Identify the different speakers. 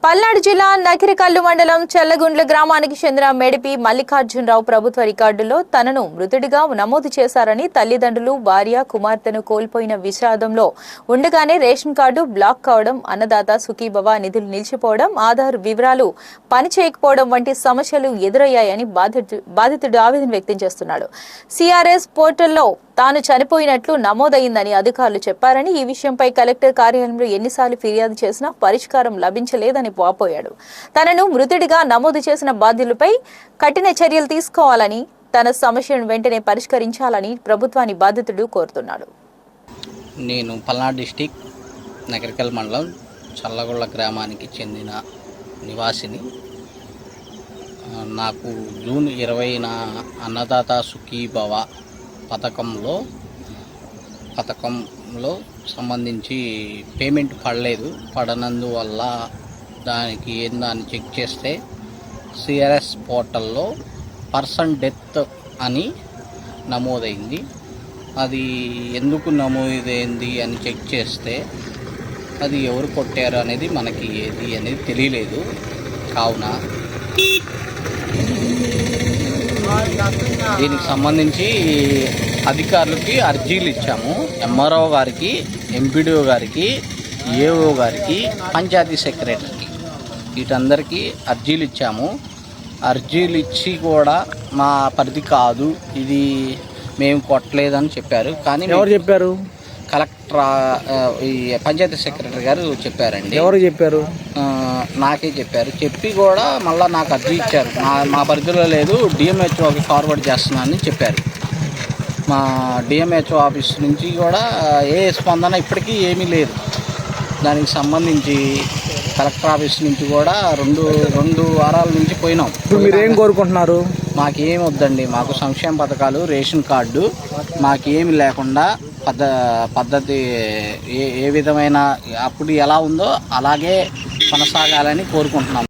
Speaker 1: పల్నాడు జిల్లా నకిరికల్లు మండలం చెల్లగుండ్ల గ్రామానికి చెందిన మెడిపి మల్లికార్జునరావు ప్రభుత్వ రికార్డులో తనను మృతుడిగా నమోదు చేశారని తల్లిదండ్రులు భార్య కుమార్తెను కోల్పోయిన విషాదంలో ఉండగానే రేషన్ కార్డు బ్లాక్ కావడం, అన్నదాత సుఖీభవ నిధులు నిలిచిపోవడం, ఆధార్ వివరాలు పనిచేయకపోవడం వంటి సమస్యలు ఎదురయ్యాయని బాధితుడు ఆవేదన వ్యక్తం చేస్తున్నాడు. సిఆర్ఎస్ పోర్టల్లో తాను చనిపోయినట్లు నమోదైందని అధికారులు చెప్పారని, ఈ విషయంపై కలెక్టర్ కార్యాలయంలో ఎన్నిసార్లు ఫిర్యాదు చేసినా పరిష్కారం లభించలేదని వాపోయాడు. తనను మృతుడిగా నమోదు చేసిన బాధ్యులపై కఠిన చర్యలు తీసుకోవాలని, తన సమస్యను వెంటనే పరిష్కరించాలని ప్రభుత్వాన్ని బాధితుడు కోరుతున్నాడు.
Speaker 2: నేను పల్నాడు డిస్టిక్ నకిరికల్ మండలం చల్లగొండ గ్రామానికి చెందిన నివాసిని. నాకు జూన్ 20న అన్నదాత సుఖీభవ పథకంలో సంబంధించి పేమెంట్ పడనందువల్ల దానికి ఏందని చెక్ చేస్తే సిఆర్ఎస్ పోర్టల్లో పర్సన్ డెత్ అని నమోదైంది. అది ఎందుకు నమోదైంది అని చెక్ చేస్తే అది ఎవరు కొట్టారు అనేది మనకి ఏది అనేది తెలియలేదు. కావున దీనికి సంబంధించి అధికారులకి అర్జీలు ఇచ్చాము. ఎంఆర్ఓ గారికి, ఎంపీడీఓ గారికి, ఏఓ గారికి, పంచాయతీ సెక్రటరీకి, వీటందరికీ అర్జీలు ఇచ్చాము. అర్జీలు ఇచ్చి కూడా మా పరిధి కాదు, ఇది మేము కొట్టలేదని చెప్పారు. కానీ
Speaker 3: ఎవరు చెప్పారు?
Speaker 2: కలెక్టర్, ఈ పంచాయతీ సెక్రటరీ గారు చెప్పారండి.
Speaker 3: ఎవరు చెప్పారు?
Speaker 2: నాకే చెప్పారు. చెప్పి కూడా మళ్ళీ నాకు అర్జీ ఇచ్చారు. మా పరిధిలో లేదు, డిఎంహెచ్ఓకి ఫార్వర్డ్ చేస్తున్నానని చెప్పారు. మా డిఎంహెచ్ఓ ఆఫీస్ నుంచి కూడా ఏ స్పందన ఇప్పటికీ ఏమీ లేదు. దానికి సంబంధించి కలెక్టర్ ఆఫీస్ నుంచి కూడా రెండు వారాల నుంచి పోయినాం.
Speaker 3: మీరేం కోరుకుంటున్నారు?
Speaker 2: మాకేం వద్దండి, మాకు సంక్షేమ పథకాలు, రేషన్ కార్డు మాకేమి లేకుండా పద్ధతి ఏ విధమైన అప్పుడు ఎలా ఉందో అలాగే కొనసాగాలని కోరుకుంటున్నాం.